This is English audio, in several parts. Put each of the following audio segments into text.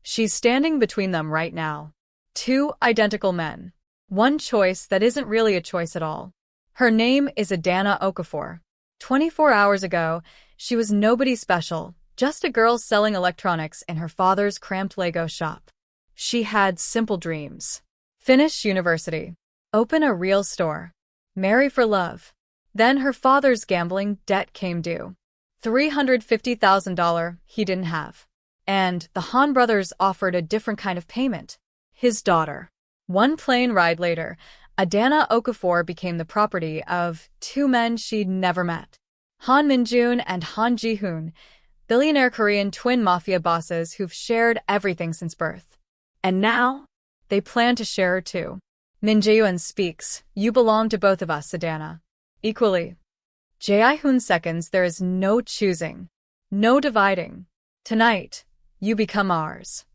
She's standing between them right now. Two identical men. One choice that isn't really a choice at all. Her name is Adanna Okafor. 24 hours ago, she was nobody special, just a girl selling electronics in her father's cramped Lego shop. She had simple dreams. Finish university. Open a real store. Marry for love. Then her father's gambling debt came due. $350,000 he didn't have. And the Han brothers offered a different kind of payment. His daughter. One plane ride later, Adanna Okafor became the property of two men she'd never met. Han Min-jun and Han Ji-hoon, billionaire Korean twin mafia bosses who've shared everything since birth. And now, they plan to share her too. Min-jun speaks, "You belong to both of us, Adanna. Equally." Ji-hoon seconds, "There is no choosing. No dividing. Tonight, you become ours."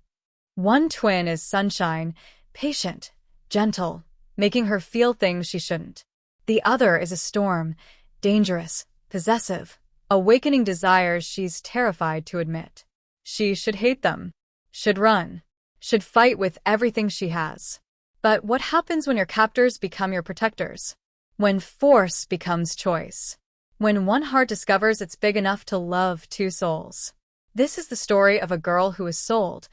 One twin is sunshine, patient, gentle, making her feel things she shouldn't. The other is a storm, dangerous, possessive, awakening desires she's terrified to admit. She should hate them, should run, should fight with everything she has. But what happens when your captors become your protectors? When force becomes choice? When one heart discovers it's big enough to love two souls? This is the story of a girl who was sold,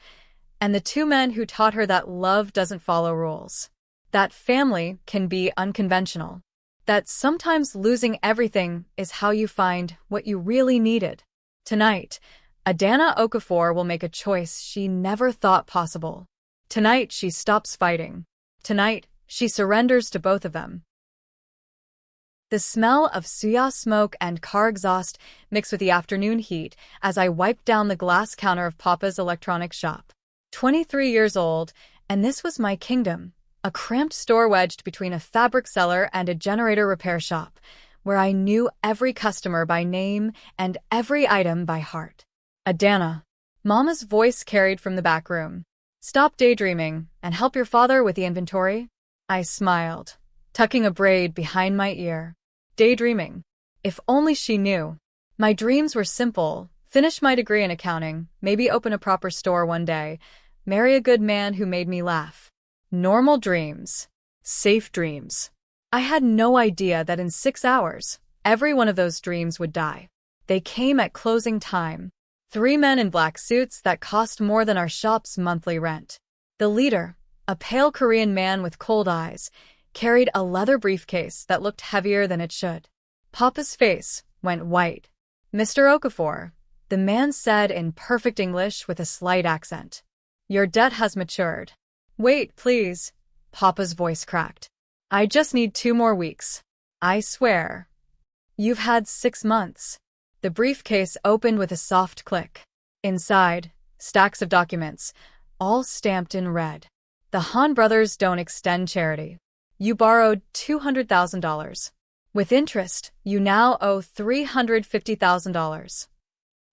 and the two men who taught her that love doesn't follow rules. That family can be unconventional. That sometimes losing everything is how you find what you really needed. Tonight, Adanna Okafor will make a choice she never thought possible. Tonight, she stops fighting. Tonight, she surrenders to both of them. The smell of suya smoke and car exhaust mix with the afternoon heat as I wipe down the glass counter of Papa's electronics shop. 23 years old, and this was my kingdom. A cramped store wedged between a fabric seller and a generator repair shop, where I knew every customer by name and every item by heart. "Adanna," Mama's voice carried from the back room. "Stop daydreaming and help your father with the inventory." I smiled, tucking a braid behind my ear. Daydreaming. If only she knew. My dreams were simple. Finish my degree in accounting, maybe open a proper store one day, marry a good man who made me laugh. Normal dreams. Safe dreams. I had no idea that in 6 hours, every one of those dreams would die. They came at closing time. 3 men in black suits that cost more than our shop's monthly rent. The leader, a pale Korean man with cold eyes, carried a leather briefcase that looked heavier than it should. Papa's face went white. "Mr. Okafor," the man said in perfect English with a slight accent, "your debt has matured." "Wait, please," Papa's voice cracked. "I just need 2 more weeks. I swear." "You've had 6 months." The briefcase opened with a soft click. Inside, stacks of documents, all stamped in red. "The Han brothers don't extend charity. You borrowed $200,000. With interest, you now owe $350,000.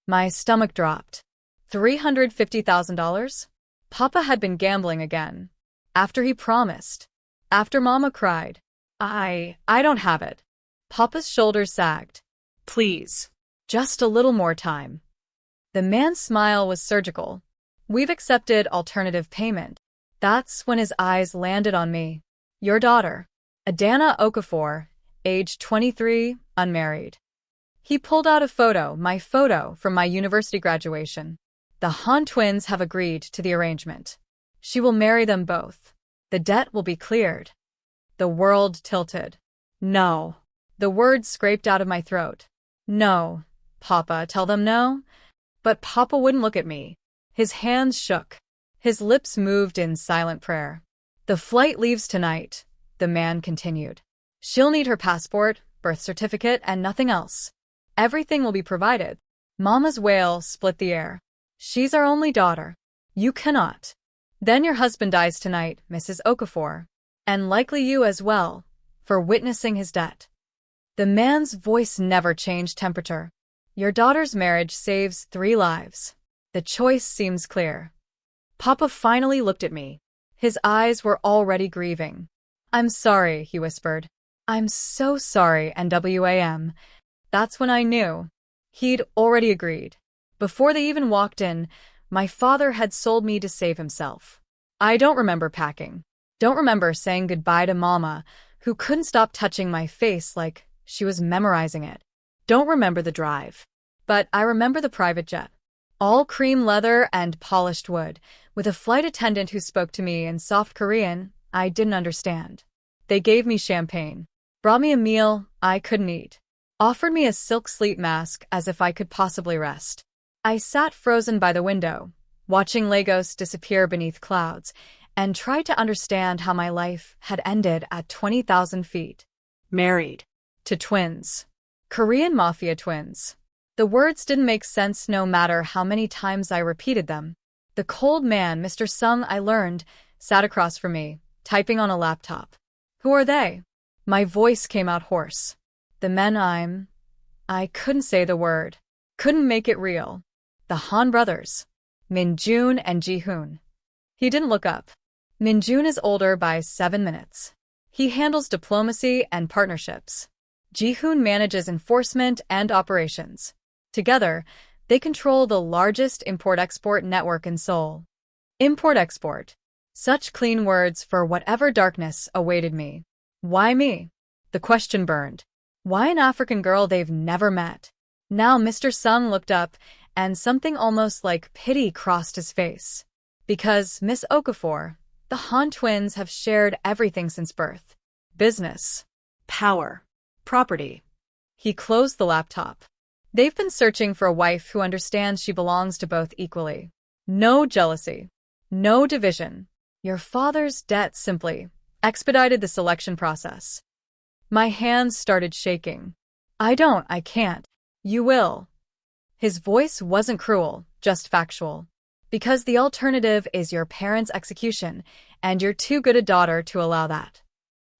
My stomach dropped. $350,000? Papa had been gambling again. After he promised. After Mama cried. I don't have it." Papa's shoulders sagged. "Please. Just a little more time." The man's smile was surgical. "We've accepted alternative payment." That's when his eyes landed on me. "Your daughter, Adanna Okafor, age 23, unmarried." He pulled out a photo, my photo from my university graduation. "The Han twins have agreed to the arrangement. She will marry them both. The debt will be cleared." The world tilted. "No." The words scraped out of my throat. "No. Papa, tell them no." But Papa wouldn't look at me. His hands shook. His lips moved in silent prayer. "The flight leaves tonight," the man continued. "She'll need her passport, birth certificate, and nothing else. Everything will be provided." Mama's wail split the air. "She's our only daughter. You cannot. Then your husband dies tonight, Mrs. Okafor. And likely you as well, for witnessing his death." The man's voice never changed temperature. "Your daughter's marriage saves 3 lives. The choice seems clear." Papa finally looked at me. His eyes were already grieving. "I'm sorry," he whispered. "I'm so sorry, NWAM." That's when I knew. He'd already agreed. Before they even walked in, My father had sold me to save himself. I don't remember packing. Don't remember saying goodbye to Mama, who couldn't stop touching my face like she was memorizing it. Don't remember the drive. But I remember the private jet. All cream leather and polished wood, with a flight attendant who spoke to me in soft Korean I didn't understand. They gave me champagne, brought me a meal I couldn't eat, offered me a silk sleep mask as if I could possibly rest. I sat frozen by the window, watching Lagos disappear beneath clouds, and tried to understand how my life had ended at 20,000 feet. Married. To twins. Korean Mafia twins. The words didn't make sense no matter how many times I repeated them. The cold man, Mr. Sung, I learned, sat across from me, typing on a laptop. Who are they? My voice came out hoarse. The men I couldn't say the word. Couldn't make it real. The Han brothers. Min-jun and Ji-hoon. He didn't look up. Min-jun is older by 7 minutes. He handles diplomacy and partnerships. Ji-hoon manages enforcement and operations. Together, they control the largest import-export network in Seoul. Import-export. Such clean words for whatever darkness awaited me. Why me? The question burned. Why an African girl they've never met? Now Mr. Sung looked up, and something almost like pity crossed his face. Because, Miss Okafor, the Han twins have shared everything since birth. Business. Power. Property. He closed the laptop. They've been searching for a wife who understands she belongs to both equally. No jealousy. No division. Your father's debt simply expedited the selection process. My hands started shaking. I can't. You will. His voice wasn't cruel, just factual. Because the alternative is your parents' execution, and you're too good a daughter to allow that.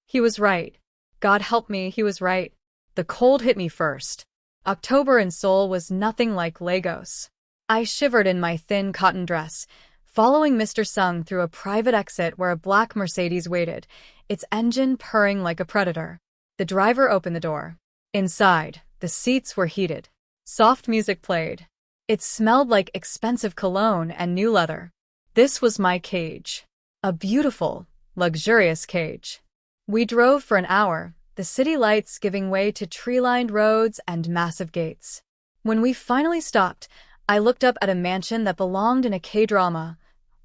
He was right. God help me, he was right. The cold hit me first. October in Seoul was nothing like Lagos. I shivered in my thin cotton dress, following Mr. Sung through a private exit where a black Mercedes waited, its engine purring like a predator. The driver opened the door. Inside, the seats were heated. Soft music played. It smelled like expensive cologne and new leather. This was my cage. A beautiful, luxurious cage. We drove for an hour, the city lights giving way to tree-lined roads and massive gates. When we finally stopped, I looked up at a mansion that belonged in a K-drama,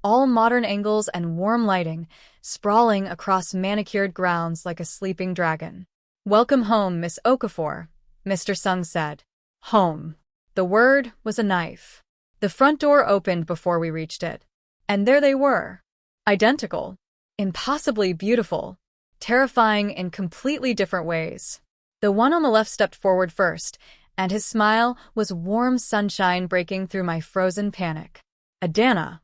all modern angles and warm lighting, sprawling across manicured grounds like a sleeping dragon. Welcome home, Miss Okafor, Mr. Sung said. Home. The word was a knife. The front door opened before we reached it. And there they were. Identical. Impossibly beautiful. Terrifying in completely different ways. The one on the left stepped forward first, and his smile was warm sunshine breaking through my frozen panic. Adanna.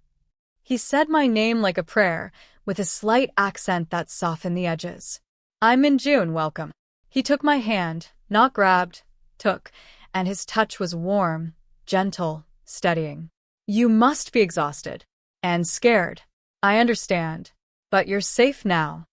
He said my name like a prayer, with a slight accent that softened the edges. I'm Min-jun, welcome. He took my hand, not grabbed, took, and his touch was warm, gentle, steadying. You must be exhausted. And scared. I understand. But you're safe now.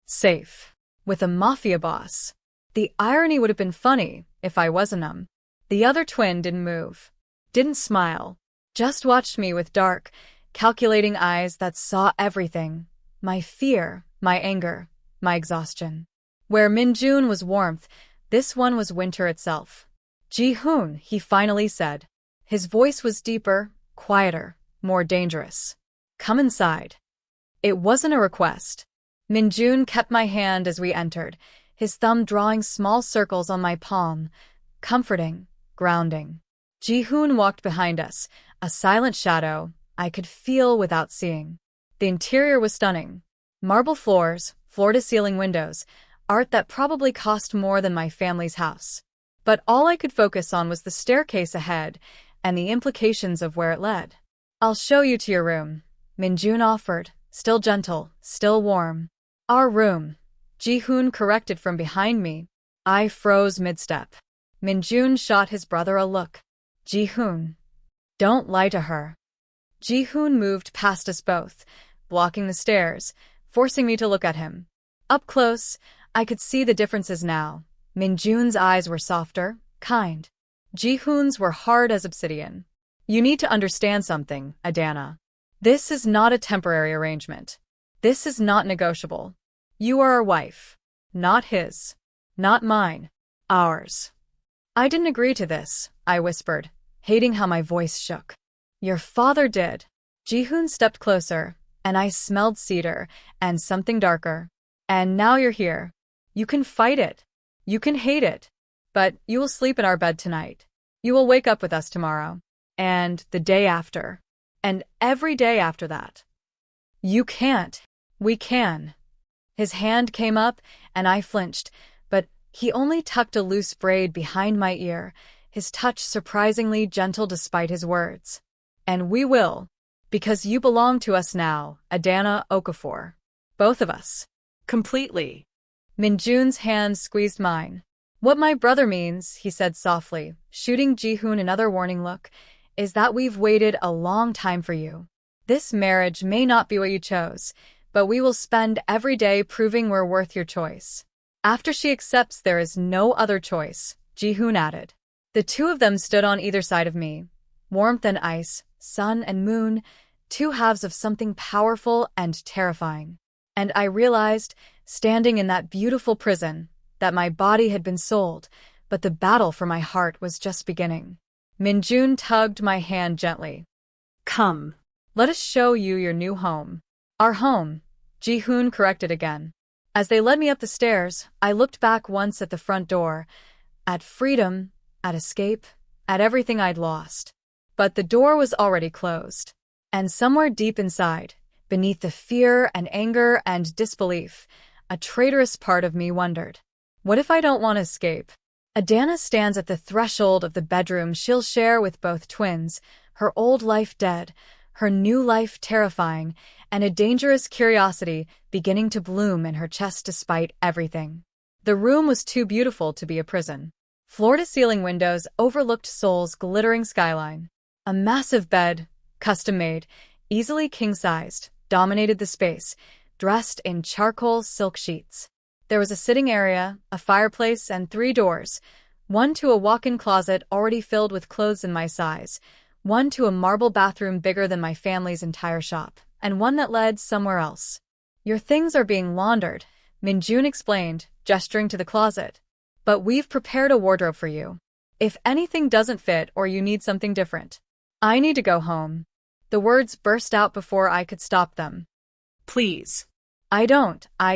Safe. With a mafia boss. The irony would have been funny if I wasn't. The other twin didn't move. Didn't smile. Just watched me with dark, calculating eyes that saw everything. My fear, my anger, my exhaustion. Where Min-jun was warmth, this one was winter itself. Ji-hoon, he finally said. His voice was deeper, quieter, more dangerous. Come inside. It wasn't a request. Min-jun kept my hand as we entered, his thumb drawing small circles on my palm, comforting, grounding. Ji-hoon walked behind us, a silent shadow I could feel without seeing. The interior was stunning. Marble floors, floor-to-ceiling windows, art that probably cost more than my family's house. But all I could focus on was the staircase ahead and the implications of where it led. I'll show you to your room, Min-jun offered, still gentle, still warm. Our room, Ji-hoon corrected from behind me. I froze mid-step. Min-jun shot his brother a look. Ji-hoon. Don't lie to her. Ji-hoon moved past us both, blocking the stairs, forcing me to look at him. Up close, I could see the differences now. Min-jun's eyes were softer, kind. Ji-hoon's were hard as obsidian. You need to understand something, Adanna. This is not a temporary arrangement. This is not negotiable. You are our wife. Not his. Not mine. Ours. I didn't agree to this, I whispered, hating how my voice shook. Your father did. Ji-hoon stepped closer, and I smelled cedar and something darker. And now you're here. You can fight it. You can hate it. But you will sleep in our bed tonight. You will wake up with us tomorrow. And the day after. And every day after that. You can't. We can. His hand came up, and I flinched, but he only tucked a loose braid behind my ear, his touch surprisingly gentle despite his words. And we will. Because you belong to us now, Adanna Okafor. Both of us. Completely. Min-jun's hand squeezed mine. What my brother means, he said softly, shooting Ji-hoon another warning look, is that we've waited a long time for you. This marriage may not be what you chose, but we will spend every day proving we're worth your choice. After she accepts there is no other choice, Ji-hoon added. The two of them stood on either side of me. Warmth and ice, sun and moon, two halves of something powerful and terrifying. And I realized, standing in that beautiful prison, that my body had been sold, but the battle for my heart was just beginning. Min-jun tugged my hand gently. Come. Let us show you your new home. Our home, Ji-hoon corrected again. As they led me up the stairs, I looked back once at the front door, at freedom, at escape, at everything I'd lost. But the door was already closed. And somewhere deep inside, beneath the fear and anger and disbelief, a traitorous part of me wondered, what if I don't want to escape? Adanna stands at the threshold of the bedroom she'll share with both twins, her old life dead, her new life terrifying, and a dangerous curiosity beginning to bloom in her chest despite everything. The room was too beautiful to be a prison. Floor-to-ceiling windows overlooked Seoul's glittering skyline. A massive bed, custom-made, easily king-sized, dominated the space, dressed in charcoal silk sheets. There was a sitting area, a fireplace, and 3 doors, one to a walk-in closet already filled with clothes in my size, one to a marble bathroom bigger than my family's entire shop, and one that led somewhere else. Your things are being laundered, Min-jun explained, gesturing to the closet. But we've prepared a wardrobe for you. If anything doesn't fit or you need something different. I need to go home. The words burst out before I could stop them. Please. I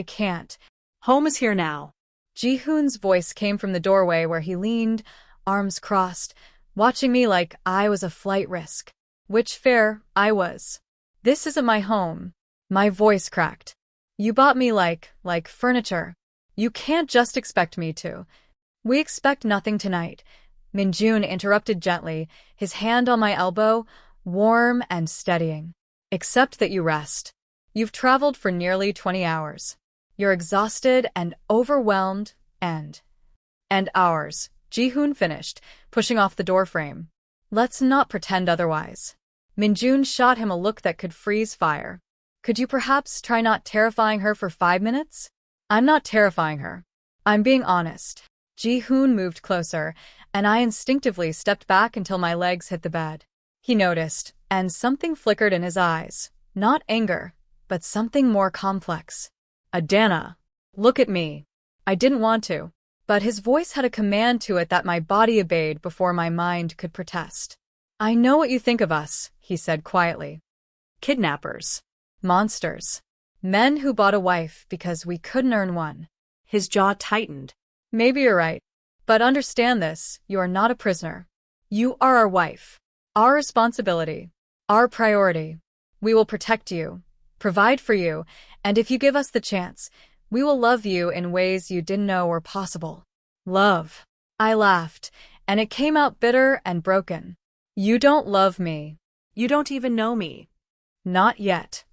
can't. Home is here now. Ji-hoon's voice came from the doorway where he leaned, arms crossed, watching me like I was a flight risk. Which fair, I was. This isn't my home. My voice cracked. You bought me like furniture. You can't just expect me to. We expect nothing tonight. Min-jun interrupted gently, his hand on my elbow, warm and steadying. Except that you rest. You've traveled for nearly 20 hours. You're exhausted and overwhelmed and ours, Ji-hoon finished, pushing off the doorframe. Let's not pretend otherwise. Min-jun shot him a look that could freeze fire. Could you perhaps try not terrifying her for 5 minutes? I'm not terrifying her. I'm being honest. Ji-hoon moved closer, and I instinctively stepped back until my legs hit the bed. He noticed, and something flickered in his eyes. Not anger, but something more complex. Adanna, look at me. I didn't want to, but his voice had a command to it that my body obeyed before my mind could protest. I know what you think of us, he said quietly. Kidnappers. Monsters. Men who bought a wife because we couldn't earn one. His jaw tightened. Maybe you're right. But understand this, you are not a prisoner. You are our wife. Our responsibility. Our priority. We will protect you, provide for you, and if you give us the chance, we will love you in ways you didn't know were possible. Love. I laughed, and it came out bitter and broken. You don't love me. You don't even know me. Not yet.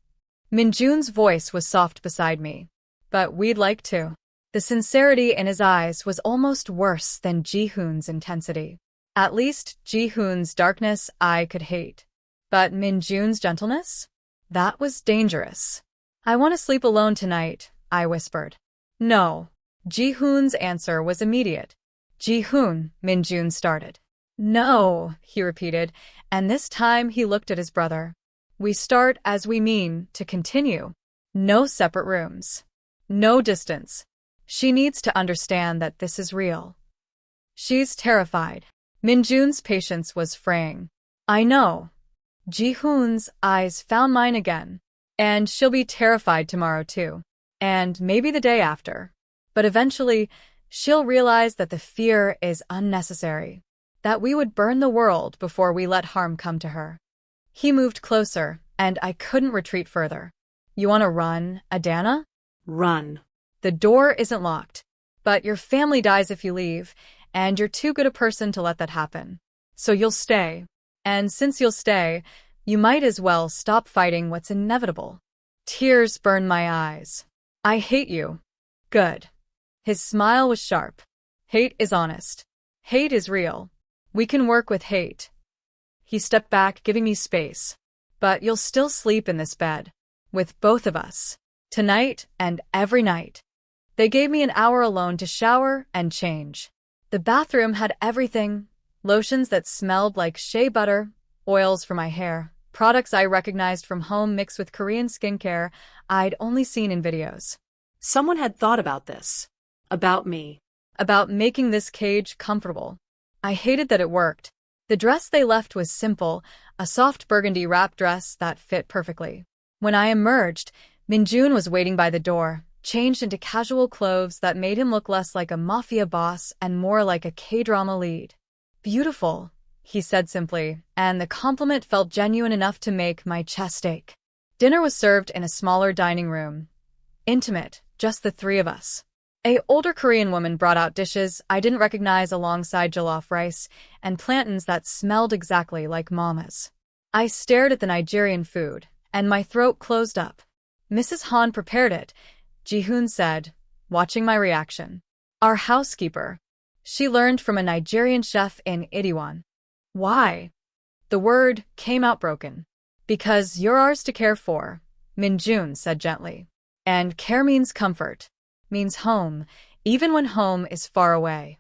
Min-jun's voice was soft beside me. But we'd like to. The sincerity in his eyes was almost worse than Ji-hoon's intensity. At least Ji-hoon's darkness I could hate. But Min-jun's gentleness? That was dangerous. I want to sleep alone tonight, I whispered. No. Ji-hoon's answer was immediate. Ji-hoon, Min-jun started. No, he repeated, and this time he looked at his brother. We start as we mean to continue. No separate rooms. No distance. She needs to understand that this is real. She's terrified. Min-jun's patience was fraying. I know. Ji-hoon's eyes found mine again. And she'll be terrified tomorrow too. And maybe the day after. But eventually, she'll realize that the fear is unnecessary. That we would burn the world before we let harm come to her. He moved closer, and I couldn't retreat further. You want to run, Adanna? Run. The door isn't locked. But your family dies if you leave, and you're too good a person to let that happen. So you'll stay. And since you'll stay, you might as well stop fighting what's inevitable. Tears burned my eyes. I hate you. Good. His smile was sharp. Hate is honest. Hate is real. We can work with hate. He stepped back, giving me space. But you'll still sleep in this bed. With both of us. Tonight and every night. They gave me an hour alone to shower and change. The bathroom had everything. Lotions that smelled like shea butter, oils for my hair, products I recognized from home mixed with Korean skincare I'd only seen in videos. Someone had thought about this. About me. About making this cage comfortable. I hated that it worked. The dress they left was simple, a soft burgundy wrap dress that fit perfectly. When I emerged, Min-jun was waiting by the door, changed into casual clothes that made him look less like a mafia boss and more like a K-drama lead. Beautiful, he said simply, and the compliment felt genuine enough to make my chest ache. Dinner was served in a smaller dining room. Intimate, just the three of us. An older Korean woman brought out dishes I didn't recognize alongside jollof rice and plantains that smelled exactly like mama's. I stared at the Nigerian food, and my throat closed up. Mrs. Han prepared it, Ji-hoon said, watching my reaction. Our housekeeper. She learned from a Nigerian chef in Itaewon. Why? The word came out broken. Because you're ours to care for, Min-jun said gently. And care means comfort. Means home, even when home is far away.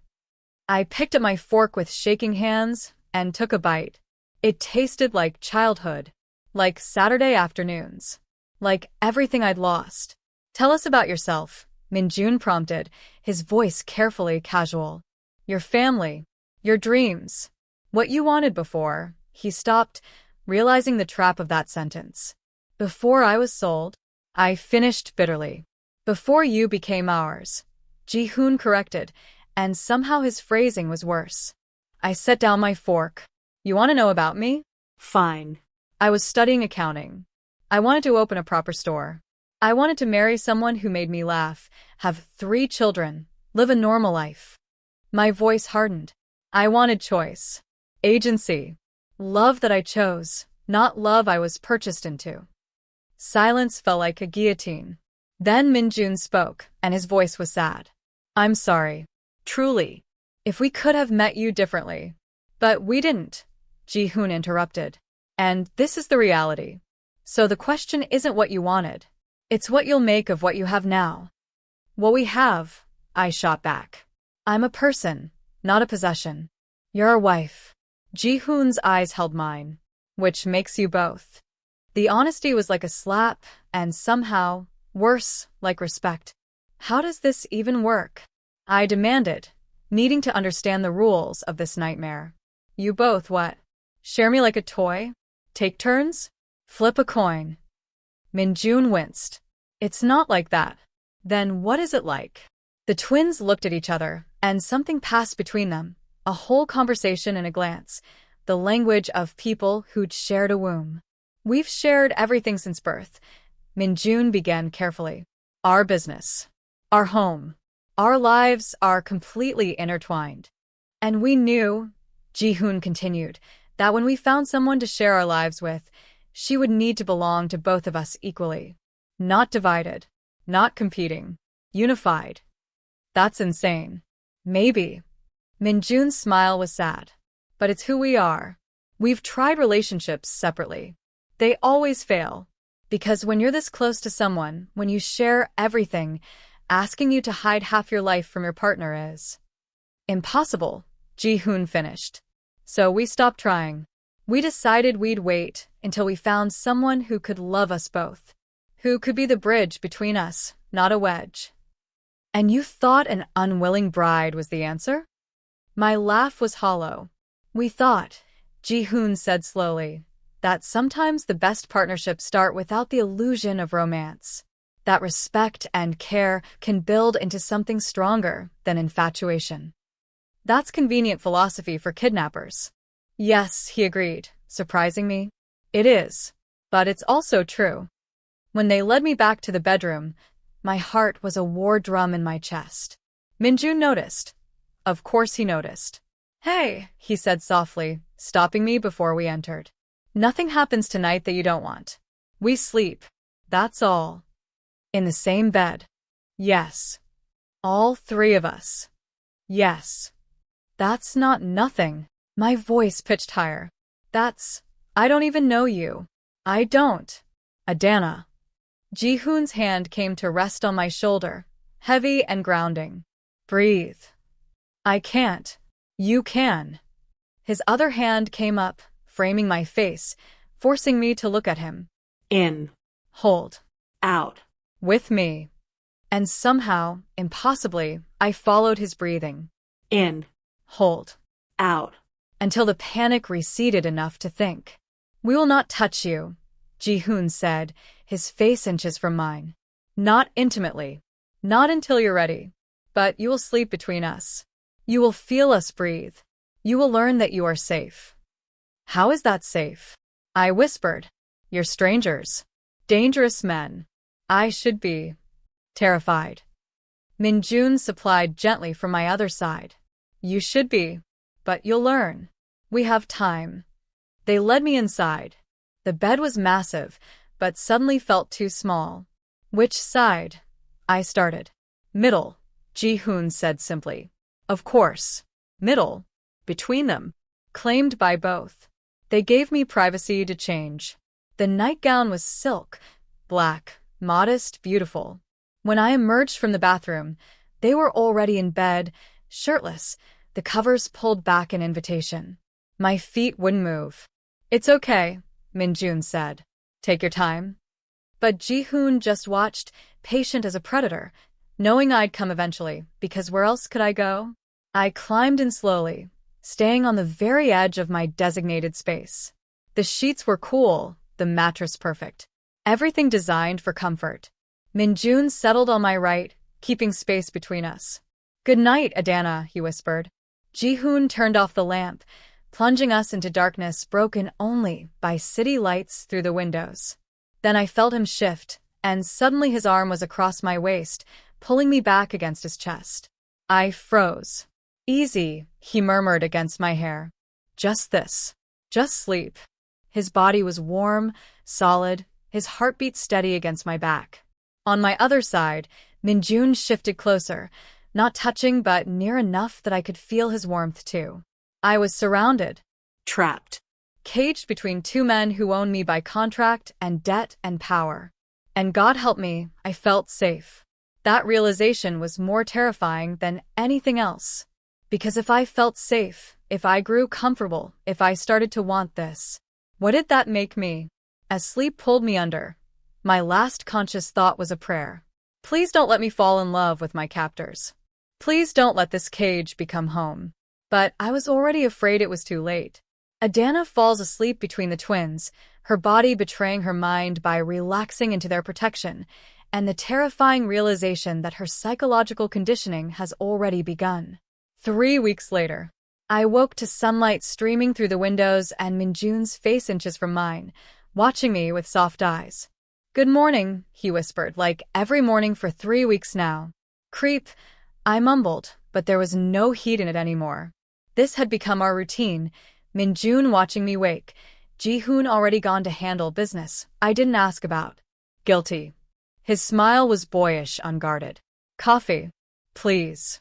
I picked up my fork with shaking hands and took a bite. It tasted like childhood, like Saturday afternoons, like everything I'd lost. Tell us about yourself, Min-jun prompted, his voice carefully casual. Your family, your dreams, what you wanted before. He stopped, realizing the trap of that sentence. Before I was sold, I finished bitterly. Before you became ours, Ji-hoon corrected, and somehow his phrasing was worse. I set down my fork. You want to know about me? Fine. I was studying accounting. I wanted to open a proper store. I wanted to marry someone who made me laugh, have 3 children, live a normal life. My voice hardened. I wanted choice. Agency. Love that I chose, not love I was purchased into. Silence felt like a guillotine. Then Min-jun spoke, and his voice was sad. I'm sorry. Truly. If we could have met you differently. But we didn't, Ji-hoon interrupted. And this is the reality. So the question isn't what you wanted. It's what you'll make of what you have now. What we have, I shot back. I'm a person, not a possession. You're a wife. Ji-hoon's eyes held mine. Which makes you both. The honesty was like a slap, and somehow, worse, like respect. How does this even work? I demanded, needing to understand the rules of this nightmare. You both what? Share me like a toy? Take turns? Flip a coin. Min-jun winced. It's not like that. Then what is it like? The twins looked at each other, and something passed between them. A whole conversation in a glance. The language of people who'd shared a womb. We've shared everything since birth. Min-jun began carefully. Our business. Our home. Our lives are completely intertwined. And we knew, Ji-hoon continued, that when we found someone to share our lives with, she would need to belong to both of us equally. Not divided. Not competing. Unified. That's insane. Maybe. Min-jun's smile was sad. But it's who we are. We've tried relationships separately. They always fail. Because when you're this close to someone, when you share everything, asking you to hide half your life from your partner is impossible, Ji-hoon finished. So we stopped trying. We decided we'd wait until we found someone who could love us both. Who could be the bridge between us, not a wedge. And you thought an unwilling bride was the answer? My laugh was hollow. We thought, Ji-hoon said slowly, that sometimes the best partnerships start without the illusion of romance. That respect and care can build into something stronger than infatuation. That's convenient philosophy for kidnappers. Yes, he agreed, surprising me. It is. But it's also true. When they led me back to the bedroom, my heart was a war drum in my chest. Min-jun noticed. Of course he noticed. Hey, he said softly, stopping me before we entered. Nothing happens tonight that you don't want. We sleep. That's all. In the same bed. Yes. All three of us. Yes. That's not nothing. My voice pitched higher. I don't even know you. I don't. Adanna. Ji-hoon's hand came to rest on my shoulder, heavy and grounding. Breathe. I can't. You can. His other hand came up, framing my face, forcing me to look at him. In. Hold. Out. With me. And somehow, impossibly, I followed his breathing. In. Hold. Out. Until the panic receded enough to think. We will not touch you, Ji-hoon said, his face inches from mine. Not intimately. Not until you're ready. But you will sleep between us. You will feel us breathe. You will learn that you are safe. How is that safe? I whispered. You're strangers. Dangerous men. I should be. Terrified. Min-jun supplied gently from my other side. You should be. But you'll learn. We have time. They led me inside. The bed was massive, but suddenly felt too small. Which side? I started. Middle, Ji-hoon said simply. Of course. Middle. Between them. Claimed by both. They gave me privacy to change. The nightgown was silk, black, modest, beautiful. When I emerged from the bathroom, they were already in bed, shirtless, the covers pulled back in invitation. My feet wouldn't move. It's okay, Min-jun said. Take your time. But Ji-hoon just watched, patient as a predator, knowing I'd come eventually, because where else could I go? I climbed in slowly, staying on the very edge of my designated space. The sheets were cool, the mattress perfect. Everything designed for comfort. Min-jun settled on my right, keeping space between us. Good night, Adanna, he whispered. Ji-hoon turned off the lamp, plunging us into darkness broken only by city lights through the windows. Then I felt him shift, and suddenly his arm was across my waist, pulling me back against his chest. I froze. Easy, he murmured against my hair. Just this. Just sleep. His body was warm, solid, his heartbeat steady against my back. On my other side, Min-jun shifted closer, not touching but near enough that I could feel his warmth too. I was surrounded. Trapped. Caged between two men who owned me by contract and debt and power. And God help me, I felt safe. That realization was more terrifying than anything else. Because if I felt safe, if I grew comfortable, if I started to want this, what did that make me? As sleep pulled me under, my last conscious thought was a prayer. Please don't let me fall in love with my captors. Please don't let this cage become home. But I was already afraid it was too late. Adanna falls asleep between the twins, her body betraying her mind by relaxing into their protection, and the terrifying realization that her psychological conditioning has already begun. 3 weeks later, I woke to sunlight streaming through the windows and Min-jun's face inches from mine, watching me with soft eyes. Good morning, he whispered, like every morning for 3 weeks now. Creep, I mumbled, but there was no heat in it anymore. This had become our routine, Min-jun watching me wake, Ji-hoon already gone to handle business I didn't ask about. Guilty. His smile was boyish, unguarded. Coffee. Please.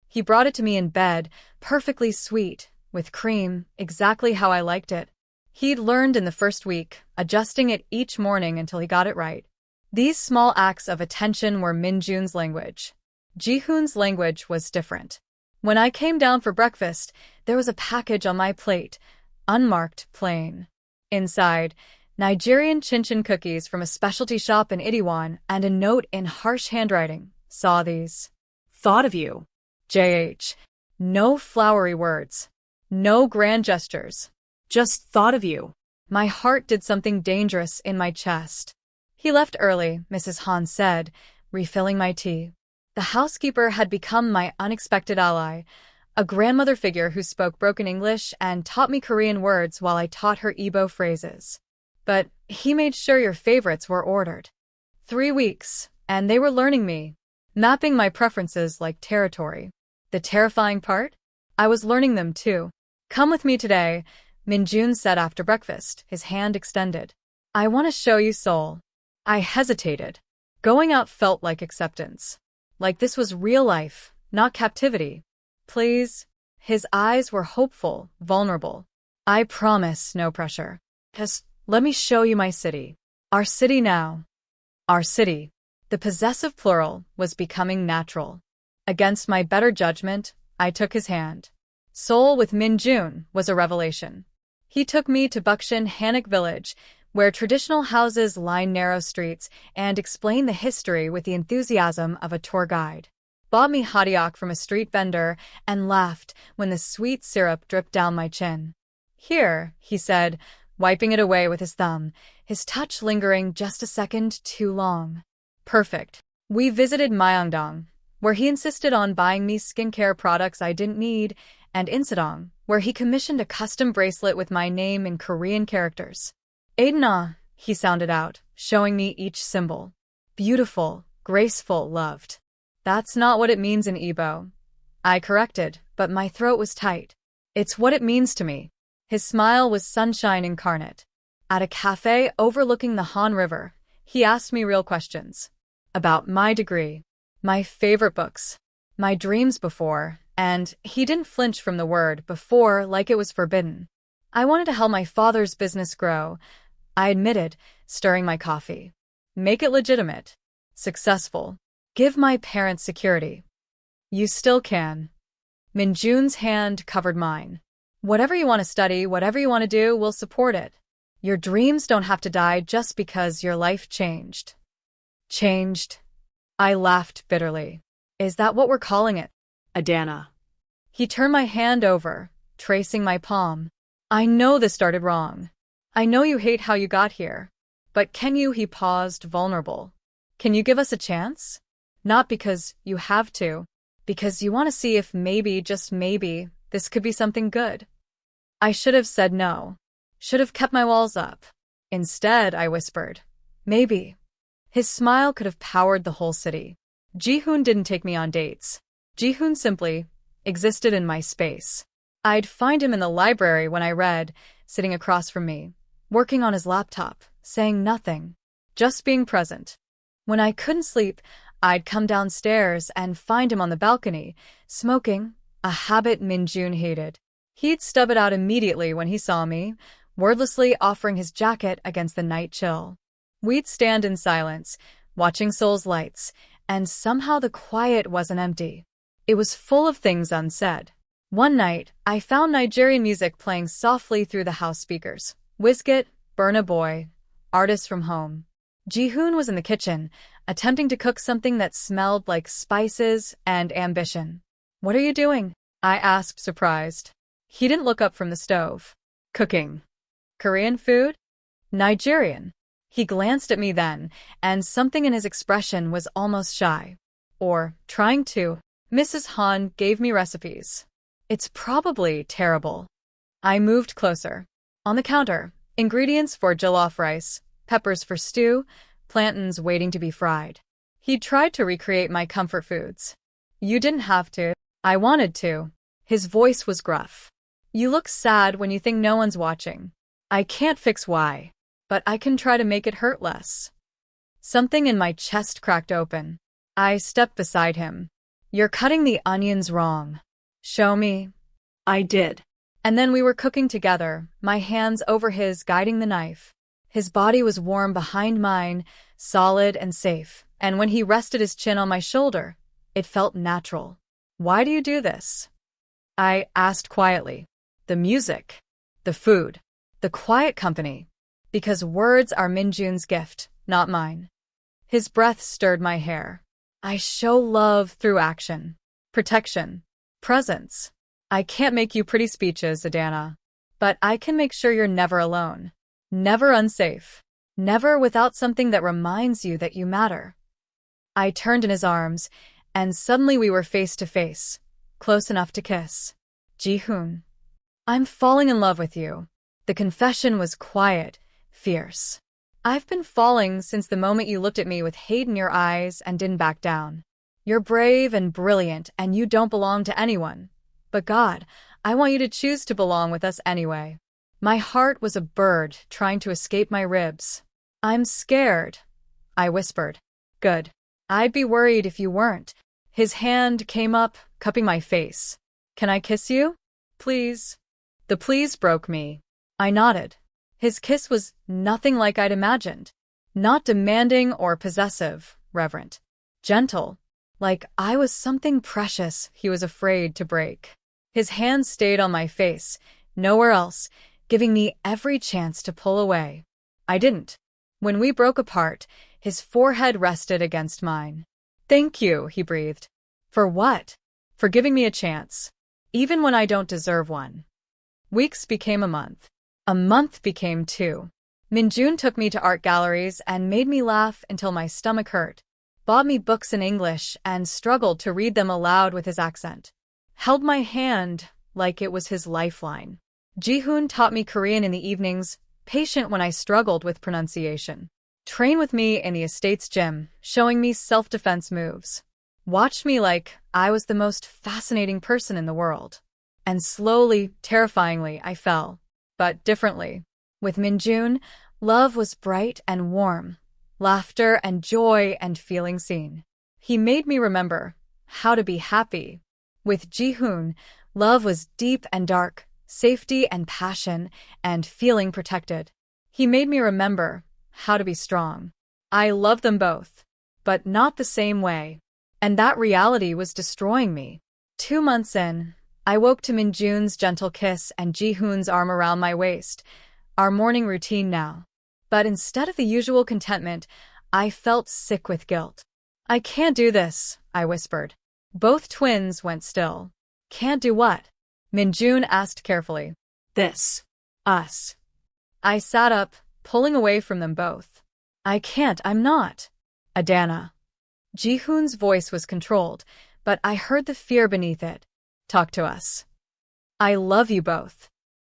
He brought it to me in bed, perfectly sweet, with cream, exactly how I liked it. He'd learned in the first week, adjusting it each morning until he got it right. These small acts of attention were Min-jun's language. Ji-hoon's language was different. When I came down for breakfast, there was a package on my plate, unmarked, plain. Inside, Nigerian chin-chin cookies from a specialty shop in Itaewon and a note in harsh handwriting. Saw these. Thought of you. JH. No flowery words. No grand gestures. Just thought of you. My heart did something dangerous in my chest. He left early, Mrs. Han said, refilling my tea. The housekeeper had become my unexpected ally, a grandmother figure who spoke broken English and taught me Korean words while I taught her Igbo phrases. But he made sure your favorites were ordered. 3 weeks, and they were learning me, mapping my preferences like territory. The terrifying part? I was learning them too. Come with me today, Min-jun said after breakfast, his hand extended. I want to show you Seoul. I hesitated. Going out felt like acceptance. Like this was real life, not captivity. Please? His eyes were hopeful, vulnerable. I promise, no pressure. Just let me show you my city. Our city now. Our city. The possessive plural was becoming natural. Against my better judgment, I took his hand. Seoul with Min-jun was a revelation. He took me to Bukshin Hanok village, where traditional houses line narrow streets, and explained the history with the enthusiasm of a tour guide. Bought me hotteok from a street vendor and laughed when the sweet syrup dripped down my chin. Here, he said, wiping it away with his thumb, his touch lingering just a second too long. Perfect. We visited Myeongdong, where he insisted on buying me skincare products I didn't need, and Insadong, where he commissioned a custom bracelet with my name in Korean characters. Adanna, he sounded out, showing me each symbol. Beautiful, graceful, loved. That's not what it means in Igbo. I corrected, but my throat was tight. It's what it means to me. His smile was sunshine incarnate. At a cafe overlooking the Han River, he asked me real questions. About my degree, my favorite books, my dreams before, and he didn't flinch from the word before like it was forbidden. I wanted to help my father's business grow, I admitted, stirring my coffee. Make it legitimate. Successful. Give my parents security. You still can. Min-jun's hand covered mine. Whatever you want to study, whatever you want to do, we'll support it. Your dreams don't have to die just because your life changed. Changed? I laughed bitterly. Is that what we're calling it? Adanna. He turned my hand over, tracing my palm. I know this started wrong. I know you hate how you got here. But can you? He paused, vulnerable. Can you give us a chance? Not because you have to, because you want to see if maybe, just maybe, this could be something good. I should have said no. Should have kept my walls up. Instead, I whispered, maybe. His smile could have powered the whole city. Ji-hoon didn't take me on dates. Ji-hoon simply existed in my space. I'd find him in the library when I read, sitting across from me, working on his laptop, saying nothing, just being present. When I couldn't sleep, I'd come downstairs and find him on the balcony, smoking, a habit Min-jun hated. He'd stub it out immediately when he saw me, wordlessly offering his jacket against the night chill. We'd stand in silence, watching Seoul's lights, and somehow the quiet wasn't empty. It was full of things unsaid. One night, I found Nigerian music playing softly through the house speakers. Wizkid, Burna Boy, artists from home. Ji-hoon was in the kitchen, attempting to cook something that smelled like spices and ambition. What are you doing? I asked, surprised. He didn't look up from the stove. Cooking. Korean food? Nigerian. He glanced at me then, and something in his expression was almost shy. Or trying to. Mrs. Han gave me recipes. It's probably terrible. I moved closer. On the counter, ingredients for jollof rice, peppers for stew, plantains waiting to be fried. He tried to recreate my comfort foods. You didn't have to. I wanted to. His voice was gruff. You look sad when you think no one's watching. I can't fix why, but I can try to make it hurt less. Something in my chest cracked open. I stepped beside him. You're cutting the onions wrong. Show me. I did. And then we were cooking together, my hands over his, guiding the knife. His body was warm behind mine, solid and safe, and when he rested his chin on my shoulder, it felt natural. Why do you do this? I asked quietly. The music, the food, the quiet company. Because words are Min-jun's gift, not mine. His breath stirred my hair. I show love through action, protection, presence. I can't make you pretty speeches, Adanna. But I can make sure you're never alone. Never unsafe. Never without something that reminds you that you matter. I turned in his arms, and suddenly we were face to face, close enough to kiss. Ji-hoon. I'm falling in love with you. The confession was quiet, fierce. I've been falling since the moment you looked at me with hate in your eyes and didn't back down. You're brave and brilliant, and you don't belong to anyone. But God, I want you to choose to belong with us anyway. My heart was a bird trying to escape my ribs. I'm scared, I whispered. Good. I'd be worried if you weren't. His hand came up, cupping my face. Can I kiss you? Please. The please broke me. I nodded. His kiss was nothing like I'd imagined. Not demanding or possessive, reverent. Gentle. Like I was something precious he was afraid to break. His hand stayed on my face, nowhere else, giving me every chance to pull away. I didn't. When we broke apart, his forehead rested against mine. Thank you, he breathed. For what? For giving me a chance. Even when I don't deserve one. Weeks became a month. A month became 2. Min-jun took me to art galleries and made me laugh until my stomach hurt. Bought me books in English and struggled to read them aloud with his accent. Held my hand like it was his lifeline. Ji-hoon taught me Korean in the evenings, patient when I struggled with pronunciation. Train with me in the estate's gym, showing me self-defense moves. Watched me like I was the most fascinating person in the world. And slowly, terrifyingly, I fell. But differently. With Min-jun, love was bright and warm. Laughter and joy and feeling seen. He made me remember how to be happy. With Ji-hoon, love was deep and dark, safety and passion, and feeling protected. He made me remember how to be strong. I loved them both, but not the same way. And that reality was destroying me. 2 months in, I woke to Min-jun's gentle kiss and Ji-hoon's arm around my waist, our morning routine now. But instead of the usual contentment, I felt sick with guilt. I can't do this, I whispered. Both twins went still. Can't do what? Min-jun asked carefully. This. Us. I sat up, pulling away from them both. I can't, I'm not. Adanna. Ji-hoon's voice was controlled, but I heard the fear beneath it. Talk to us. I love you both.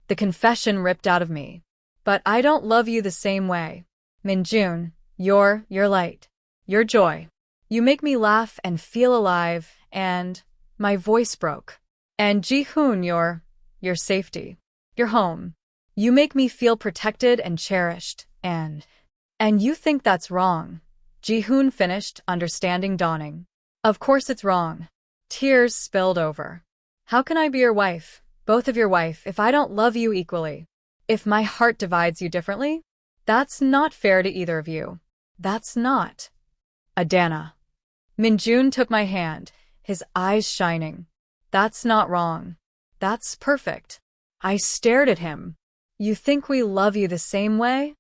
The confession ripped out of me. But I don't love you the same way. Min-jun, you're light. You're joy. You make me laugh and feel alive, and my voice broke. And Ji-hoon, you're safety. You're home. You make me feel protected and cherished, and you think that's wrong. Ji-hoon finished, understanding dawning. Of course it's wrong. Tears spilled over. How can I be your wife, both of your wife, if I don't love you equally? If my heart divides you differently? That's not fair to either of you. That's not. Adanna. Min-jun took my hand, his eyes shining. That's not wrong. That's perfect. I stared at him. You think we love you the same way?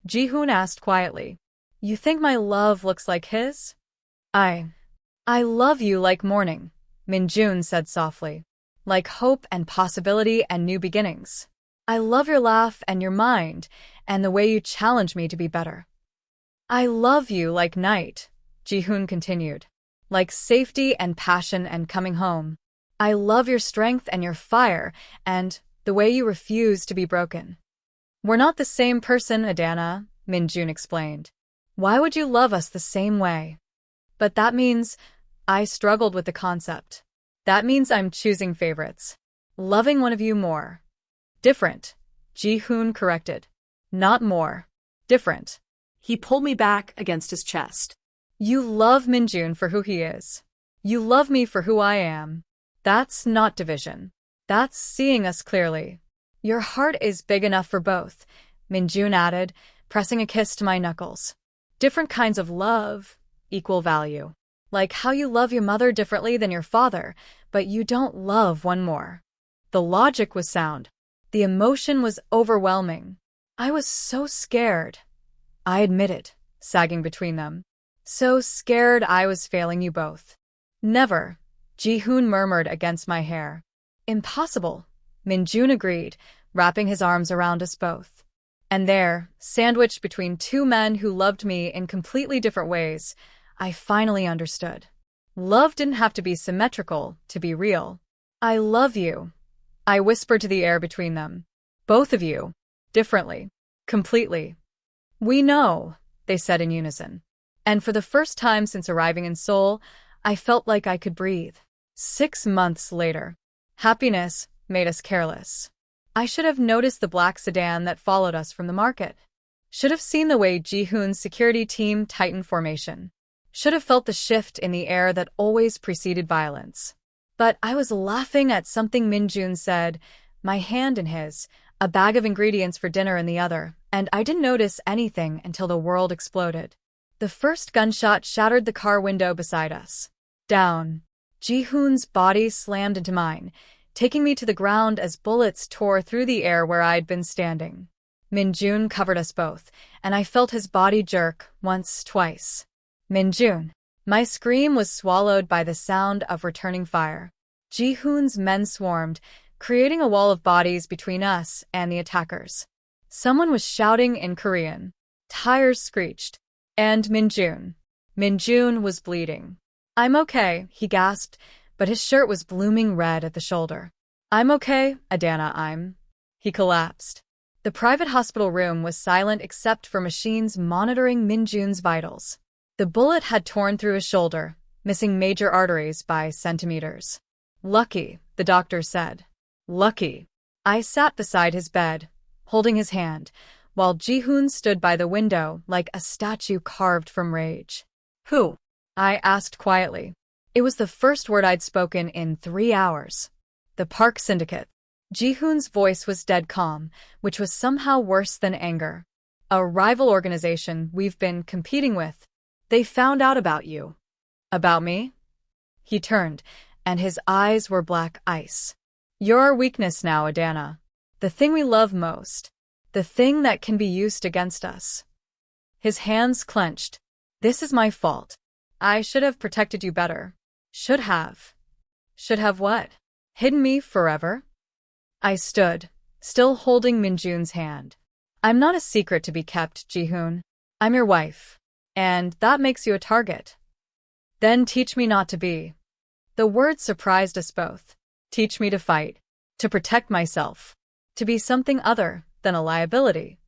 Ji-hoon asked quietly. You think my love looks like his? I love you like morning, Min-jun said softly. Like hope and possibility and new beginnings. I love your laugh and your mind, and the way you challenge me to be better. I love you like night, Ji-hoon continued. Like safety and passion and coming home. I love your strength and your fire, and the way you refuse to be broken. We're not the same person, Adanna, Min-jun explained. Why would you love us the same way? But that means I struggled with the concept. That means I'm choosing favorites. Loving one of you more. Different, Ji-hoon corrected. Not more. Different. He pulled me back against his chest. You love Min-jun for who he is. You love me for who I am. That's not division. That's seeing us clearly. Your heart is big enough for both, Min-jun added, pressing a kiss to my knuckles. Different kinds of love, equal value. Like how you love your mother differently than your father, but you don't love one more. The logic was sound. The emotion was overwhelming. I was so scared. I admitted, sagging between them. So scared I was failing you both. Never, Ji-hoon murmured against my hair. Impossible, Min-jun agreed, wrapping his arms around us both. And there, sandwiched between two men who loved me in completely different ways, I finally understood. Love didn't have to be symmetrical to be real. I love you, I whispered to the air between them. Both of you. Differently. Completely. We know, they said in unison. And for the first time since arriving in Seoul, I felt like I could breathe. 6 months later. Happiness made us careless. I should have noticed the black sedan that followed us from the market. Should have seen the way Ji-hoon's security team tightened formation. Should have felt the shift in the air that always preceded violence. But I was laughing at something Min-jun said, my hand in his, a bag of ingredients for dinner in the other, and I didn't notice anything until the world exploded. The first gunshot shattered the car window beside us. Down. Ji-hoon's body slammed into mine, taking me to the ground as bullets tore through the air where I'd been standing. Min-jun covered us both, and I felt his body jerk once, twice. Min-jun. My scream was swallowed by the sound of returning fire. Ji-hoon's men swarmed, creating a wall of bodies between us and the attackers. Someone was shouting in Korean. Tires screeched. And Min-jun. Min-jun was bleeding. I'm okay, he gasped, but his shirt was blooming red at the shoulder. I'm okay, Adanna, He collapsed. The private hospital room was silent except for machines monitoring Min-jun's vitals. The bullet had torn through his shoulder, missing major arteries by centimeters. Lucky, the doctor said. Lucky. I sat beside his bed, holding his hand, while Ji-hoon stood by the window like a statue carved from rage. Who? I asked quietly. It was the first word I'd spoken in 3 hours. The Park Syndicate. Ji-hoon's voice was dead calm, which was somehow worse than anger. A rival organization we've been competing with. They found out about you. About me? He turned, and his eyes were black ice. You're our weakness now, Adanna. The thing we love most. The thing that can be used against us. His hands clenched. This is my fault. I should have protected you better. Should have. Should have what? Hidden me forever? I stood, still holding Min-jun's hand. I'm not a secret to be kept, Ji-hoon. I'm your wife. And that makes you a target. Then teach me not to be. The word surprised us both. Teach me to fight. To protect myself. To be something other than a liability.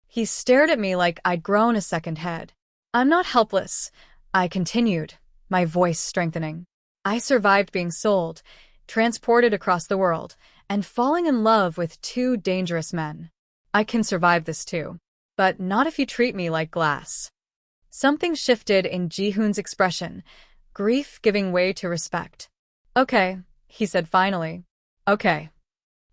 He stared at me like I'd grown a second head. I'm not helpless, I continued, my voice strengthening. I survived being sold, transported across the world, and falling in love with 2 dangerous men. I can survive this too. But not if you treat me like glass. Something shifted in Ji-hoon's expression, grief giving way to respect. Okay, he said finally. Okay.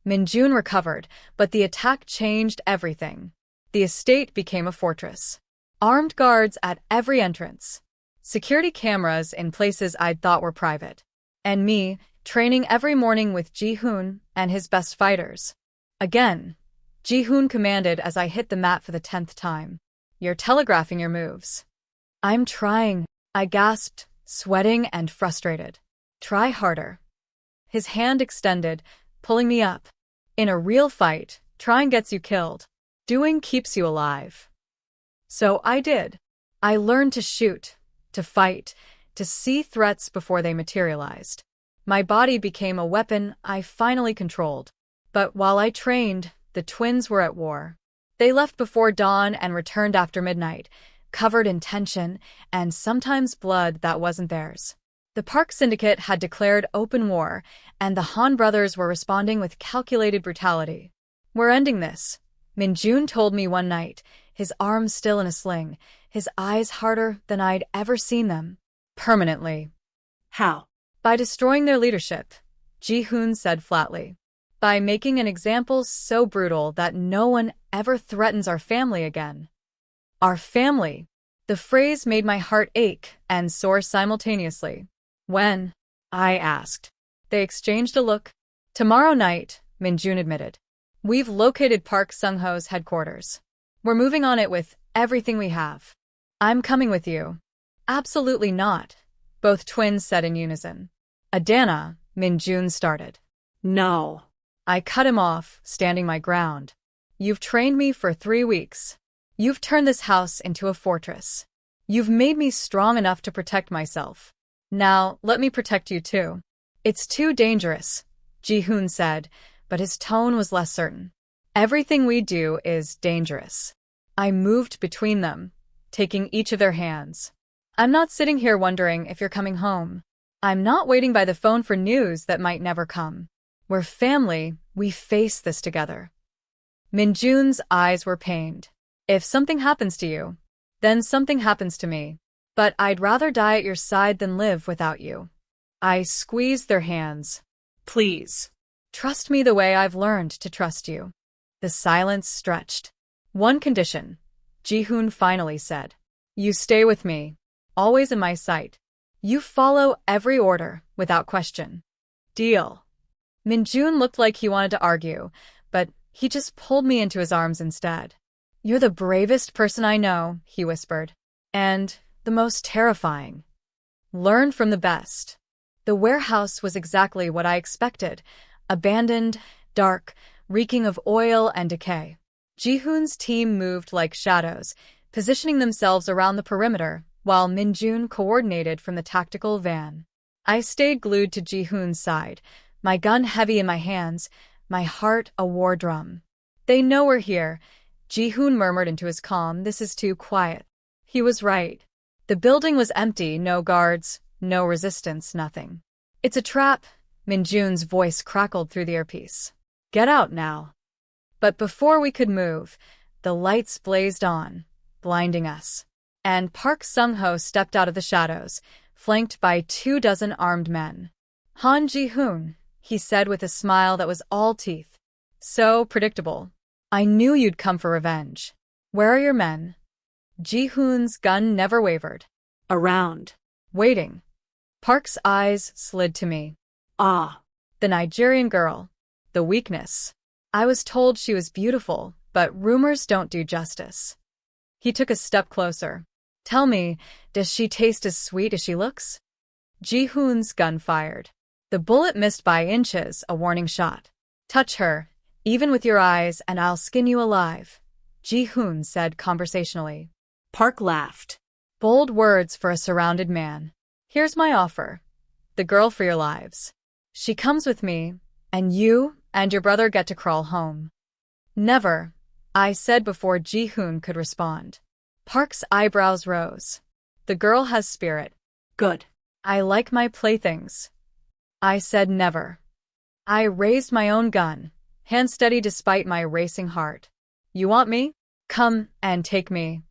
Min-jun recovered, but the attack changed everything. The estate became a fortress. Armed guards at every entrance. Security cameras in places I'd thought were private. And me, training every morning with Ji-hoon and his best fighters. Again, Ji-hoon commanded as I hit the mat for the 10th time. You're telegraphing your moves. I'm trying, I gasped, sweating and frustrated. Try harder. His hand extended, pulling me up. In a real fight, trying gets you killed. Doing keeps you alive. So I did. I learned to shoot, to fight, to see threats before they materialized. My body became a weapon I finally controlled. But while I trained, the twins were at war. They left before dawn and returned after midnight, covered in tension and sometimes blood that wasn't theirs. The Park Syndicate had declared open war, and the Han brothers were responding with calculated brutality. We're ending this, Min-jun told me one night, his arms still in a sling, his eyes harder than I'd ever seen them. Permanently. How? By destroying their leadership, Ji-hoon said flatly. By making an example so brutal that no one ever threatens our family again. Our family. The phrase made my heart ache and soar simultaneously. When? I asked. They exchanged a look. Tomorrow night, Min-jun admitted. We've located Park Sung-ho's headquarters. We're moving on it with everything we have. I'm coming with you. Absolutely not, both twins said in unison. Adanna, Min-jun started. No. I cut him off, standing my ground. You've trained me for 3 weeks. You've turned this house into a fortress. You've made me strong enough to protect myself. Now, let me protect you too. It's too dangerous, Ji-hoon said, but his tone was less certain. Everything we do is dangerous. I moved between them, taking each of their hands. I'm not sitting here wondering if you're coming home. I'm not waiting by the phone for news that might never come. We're family, we face this together. Min-jun's eyes were pained. If something happens to you, then something happens to me. But I'd rather die at your side than live without you. I squeezed their hands. Please. Trust me the way I've learned to trust you. The silence stretched. One condition, Ji-hoon finally said. You stay with me, always in my sight. You follow every order, without question. Deal. Min-jun looked like he wanted to argue, but he just pulled me into his arms instead. You're the bravest person I know, he whispered. And the most terrifying. Learn from the best. The warehouse was exactly what I expected. Abandoned, dark, reeking of oil and decay. Ji-hoon's team moved like shadows, positioning themselves around the perimeter, while Min-jun coordinated from the tactical van. I stayed glued to Ji-hoon's side, my gun heavy in my hands, my heart a war drum. They know we're here, Ji-hoon murmured into his calm. This is too quiet. He was right. The building was empty, no guards, no resistance, nothing. It's a trap, Min-jun's voice crackled through the earpiece. Get out now. But before we could move, the lights blazed on, blinding us. And Park Sung-ho stepped out of the shadows, flanked by 24 armed men. Han Ji-hoon, he said with a smile that was all teeth. So predictable. I knew you'd come for revenge. Where are your men? Ji-hoon's gun never wavered. Around. Waiting. Park's eyes slid to me. Ah. The Nigerian girl. The weakness. I was told she was beautiful, but rumors don't do justice. He took a step closer. Tell me, does she taste as sweet as she looks? Ji-hoon's gun fired. The bullet missed by inches, a warning shot. Touch her, even with your eyes, and I'll skin you alive, Ji-hoon said conversationally. Park laughed. Bold words for a surrounded man. Here's my offer. The girl for your lives. She comes with me, and you and your brother get to crawl home. Never, I said before Ji-hoon could respond. Park's eyebrows rose. The girl has spirit. Good. I like my playthings. I said never. I raised my own gun, hand steady despite my racing heart. You want me? Come and take me.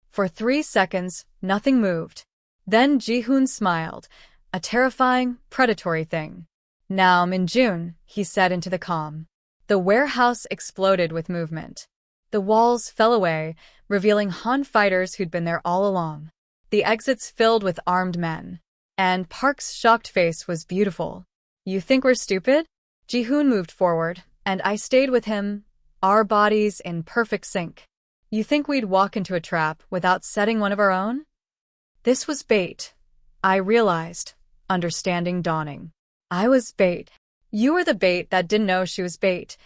For 3 seconds, nothing moved. Then Ji-hoon smiled, a terrifying, predatory thing. Now, Min-jun, he said into the calm. The warehouse exploded with movement. The walls fell away, revealing Han fighters who'd been there all along. The exits filled with armed men. And Park's shocked face was beautiful. You think we're stupid? Ji-hoon moved forward, and I stayed with him, our bodies in perfect sync. You think we'd walk into a trap without setting one of our own? This was bait. I realized, understanding dawning. I was bait. You were the bait that didn't know she was bait.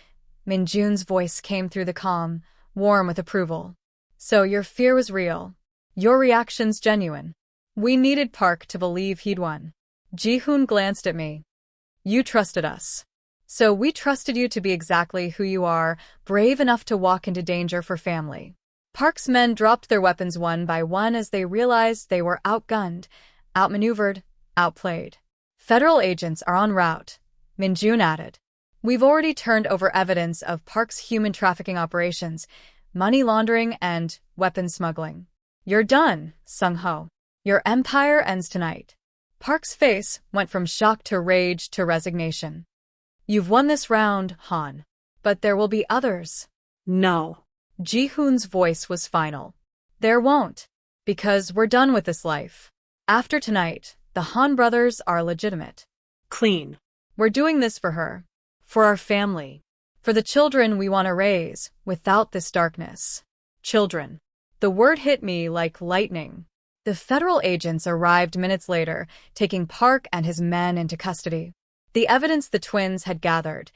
Min-jun's voice came through the calm, warm with approval. So your fear was real. Your reactions genuine. We needed Park to believe he'd won. Ji-hoon glanced at me. You trusted us. So we trusted you to be exactly who you are, brave enough to walk into danger for family. Park's men dropped their weapons one by one as they realized they were outgunned, outmaneuvered, outplayed. Federal agents are en route, Min-jun added. We've already turned over evidence of Park's human trafficking operations, money laundering, and weapons smuggling. You're done, Sung-ho. Your empire ends tonight. Park's face went from shock to rage to resignation. You've won this round, Han. But there will be others. No. Ji-hoon's voice was final. There won't. Because we're done with this life. After tonight, the Han brothers are legitimate. Clean. We're doing this for her. For our family. For the children we want to raise without this darkness. Children. The word hit me like lightning. The federal agents arrived minutes later, taking Park and his men into custody. The evidence the twins had gathered,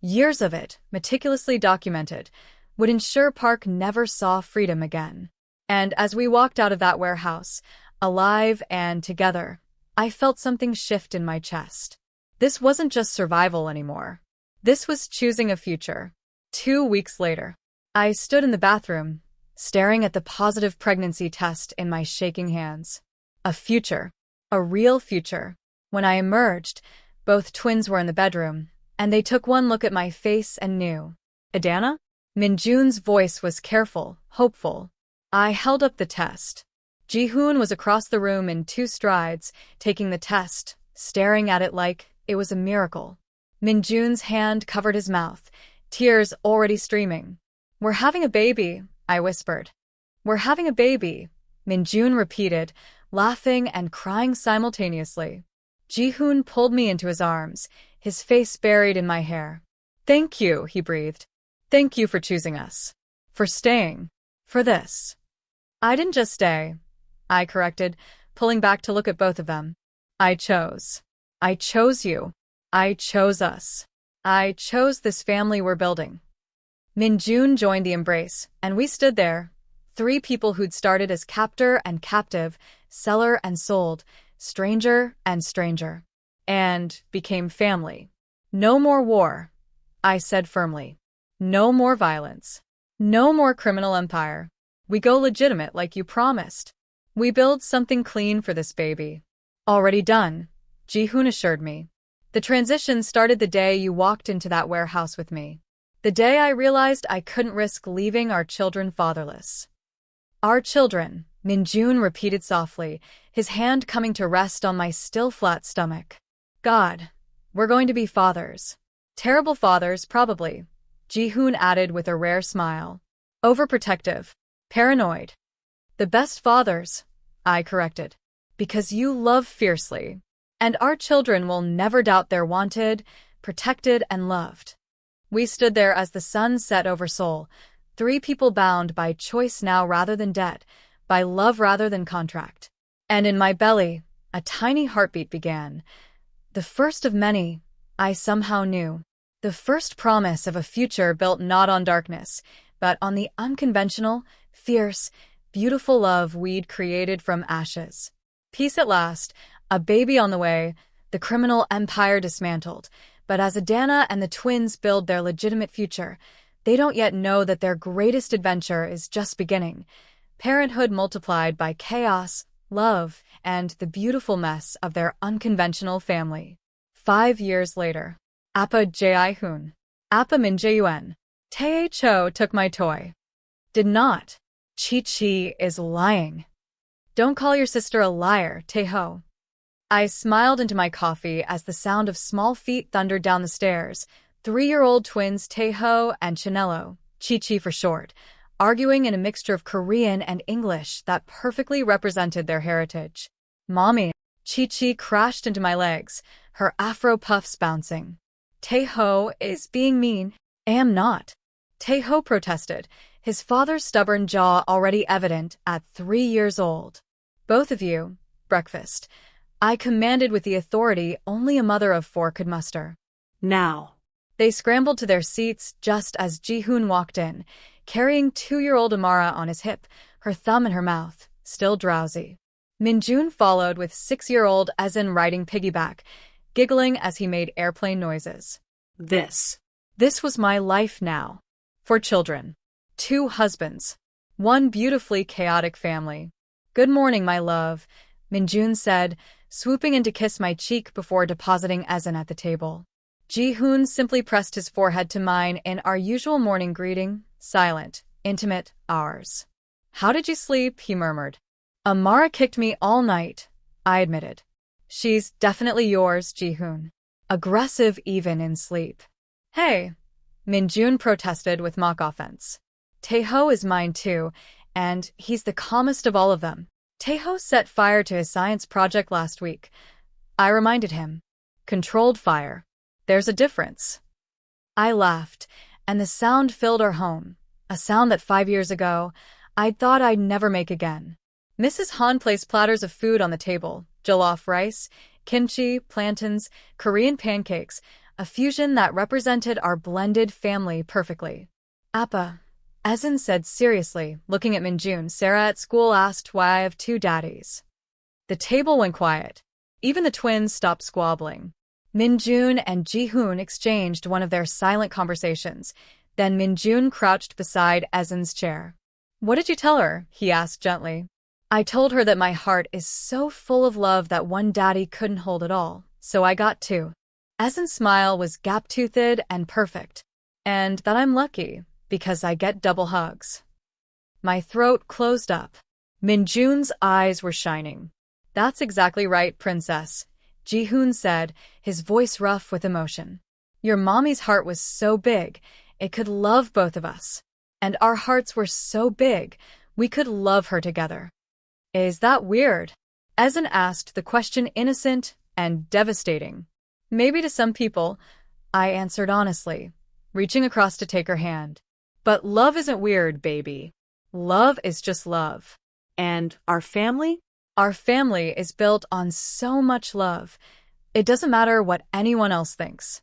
years of it, meticulously documented, would ensure Park never saw freedom again. And as we walked out of that warehouse, alive and together, I felt something shift in my chest. This wasn't just survival anymore. This was choosing a future. 2 weeks later, I stood in the bathroom, staring at the positive pregnancy test in my shaking hands. A future. A real future. When I emerged, both twins were in the bedroom, and they took one look at my face and knew. Adanna? Min-jun's voice was careful, hopeful. I held up the test. Ji-hoon was across the room in 2 strides, taking the test, staring at it like it was a miracle. Min-jun's hand covered his mouth, tears already streaming. "We're having a baby," I whispered. "We're having a baby," Min-jun repeated, laughing and crying simultaneously. Ji-hoon pulled me into his arms, his face buried in my hair. "Thank you," he breathed. "Thank you for choosing us. For staying. For this." "I didn't just stay," I corrected, pulling back to look at both of them. "I chose. I chose you. I chose us. I chose this family we're building." Min-jun joined the embrace, and we stood there, 3 people who'd started as captor and captive, seller and sold, stranger and stranger, and became family. "No more war," I said firmly. "No more violence. No more criminal empire. We go legitimate like you promised. We build something clean for this baby." "Already done," Ji-hoon assured me. "The transition started the day you walked into that warehouse with me. The day I realized I couldn't risk leaving our children fatherless." "Our children," Min-jun repeated softly, his hand coming to rest on my still flat stomach. "God, we're going to be fathers. Terrible fathers, probably," Ji-hoon added with a rare smile. "Overprotective. Paranoid." "The best fathers," I corrected. "Because you love fiercely. And our children will never doubt they're wanted, protected, and loved." We stood there as the sun set over Seoul, 3 people bound by choice now rather than debt, by love rather than contract. And in my belly, a tiny heartbeat began. The first of many, I somehow knew. The first promise of a future built not on darkness, but on the unconventional, fierce, beautiful love we'd created from ashes. Peace at last, a baby on the way, the criminal empire dismantled. But as Adanna and the twins build their legitimate future, they don't yet know that their greatest adventure is just beginning. Parenthood multiplied by chaos, love, and the beautiful mess of their unconventional family. 5 years later. Appa Ji-hoon. Appa Min-jun. Tae-cho took my toy. Did not. Chi-chi is lying. Don't call your sister a liar, Tae-ho. I smiled into my coffee as the sound of small feet thundered down the stairs. 3-year-old twins Tae-ho and Chinello, Chi-chi for short, arguing in a mixture of Korean and English that perfectly represented their heritage. "Mommy." Chi-chi crashed into my legs, her afro puffs bouncing. "Tae-ho is being mean." "I am not." Tae-ho protested, his father's stubborn jaw already evident at 3 years old. "Both of you, breakfast," I commanded with the authority only a mother of 4 could muster. "Now." They scrambled to their seats just as Ji-hoon walked in, carrying 2-year-old Amara on his hip, her thumb in her mouth, still drowsy. Min-jun followed with 6-year-old Esin riding piggyback, giggling as he made airplane noises. This was my life now. 4 children. 2 husbands. 1 beautifully chaotic family. "Good morning, my love," Min-jun said, swooping in to kiss my cheek before depositing Esin at the table. Ji-hoon simply pressed his forehead to mine in our usual morning greeting, silent, intimate, ours. "How did you sleep?" he murmured. "Amara kicked me all night," I admitted. "She's definitely yours, Ji-hoon. Aggressive even in sleep." "Hey," Min-jun protested with mock offense. "Tae-ho is mine too, and he's the calmest of all of them. Tae-ho set fire to his science project last week," I reminded him. "Controlled fire. There's a difference." I laughed, and the sound filled our home, a sound that 5 years ago, I'd thought I'd never make again. Mrs. Han placed platters of food on the table, jollof rice, kimchi, plantains, Korean pancakes, a fusion that represented our blended family perfectly. Appa, Esin said seriously, looking at Min-jun. Sarah at school asked why I have two daddies. The table went quiet. Even the twins stopped squabbling. Min-jun and Ji-hoon exchanged one of their silent conversations. Then Min-jun crouched beside Esin's chair. What did you tell her? He asked gently. I told her that my heart is so full of love that one daddy couldn't hold it all, so I got two. Esin's smile was gap-toothed and perfect, and that I'm lucky, because I get double hugs. My throat closed up. Min-jun's eyes were shining. That's exactly right, princess, Ji-hoon said, his voice rough with emotion. Your mommy's heart was so big, it could love both of us. And our hearts were so big, we could love her together. Is that weird? Esin asked, the question innocent and devastating. Maybe to some people, I answered honestly, reaching across to take her hand. But love isn't weird, baby. Love is just love. And our family? Our family is built on so much love. It doesn't matter what anyone else thinks.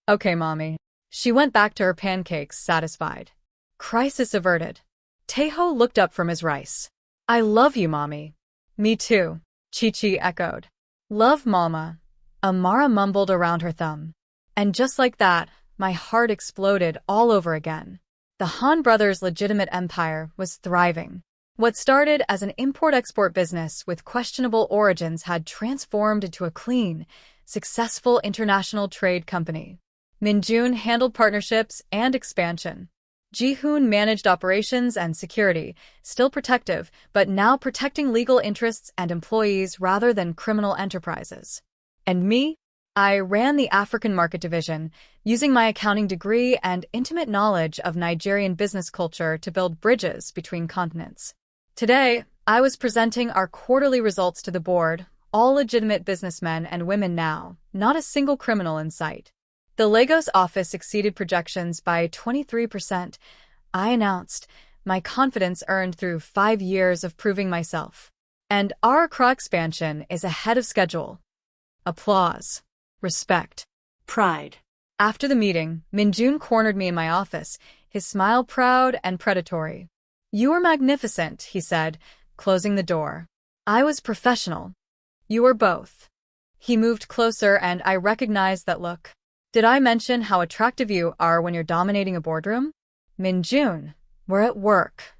Okay, Mommy. She went back to her pancakes, satisfied. Crisis averted. Taeho looked up from his rice. I love you, Mommy. Me too, Chi-Chi echoed. Love, Mama. Amara mumbled around her thumb. And just like that, my heart exploded all over again. The Han brothers' legitimate empire was thriving. What started as an import-export business with questionable origins had transformed into a clean, successful international trade company. Min-jun handled partnerships and expansion. Ji-hoon managed operations and security, still protective, but now protecting legal interests and employees rather than criminal enterprises. And me? I ran the African market division, using my accounting degree and intimate knowledge of Nigerian business culture to build bridges between continents. Today, I was presenting our quarterly results to the board, all legitimate businessmen and women now, not a single criminal in sight. The Lagos office exceeded projections by 23%. I announced, my confidence earned through 5 years of proving myself. And our Accra expansion is ahead of schedule. Applause. Respect. Pride. After the meeting, Min-jun cornered me in my office, his smile proud and predatory. You were magnificent, he said, closing the door. I was professional. You were both. He moved closer and I recognized that look. Did I mention how attractive you are when you're dominating a boardroom? Min-jun, we're at work.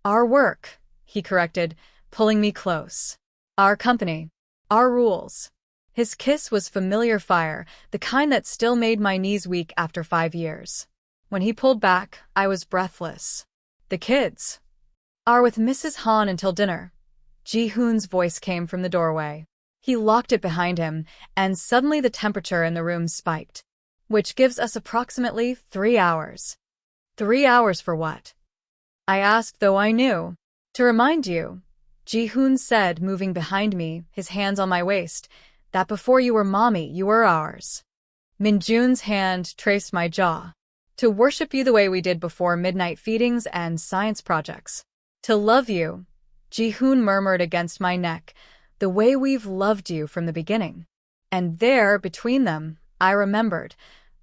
Our work, he corrected, pulling me close. Our company. Our rules. His kiss was familiar fire, the kind that still made my knees weak after 5 years. When he pulled back, I was breathless. The kids are with Mrs. Han until dinner. Ji-hoon's voice came from the doorway. He locked it behind him, and suddenly the temperature in the room spiked. Which gives us approximately 3 hours. 3 hours for what? I asked, though I knew. To remind you, Ji-hoon said, moving behind me, his hands on my waist, that before you were mommy, you were ours. Min-jun's hand traced my jaw. To worship you the way we did before midnight feedings and science projects. To love you, Ji-hoon murmured against my neck, the way we've loved you from the beginning. And there, between them, I remembered.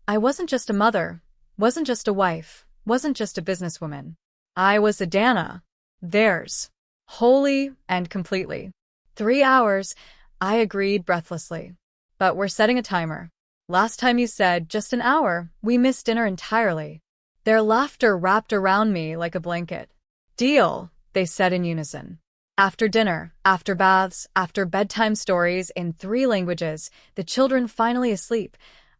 I wasn't just a mother, wasn't just a wife, wasn't just a businesswoman. I was Adanna, theirs, wholly and completely. 3 hours, I agreed breathlessly. But we're setting a timer. Last time you said just an hour, we missed dinner entirely. Their laughter wrapped around me like a blanket. Deal, they said in unison. After dinner, after baths, after bedtime stories in 3 languages, the children finally asleep,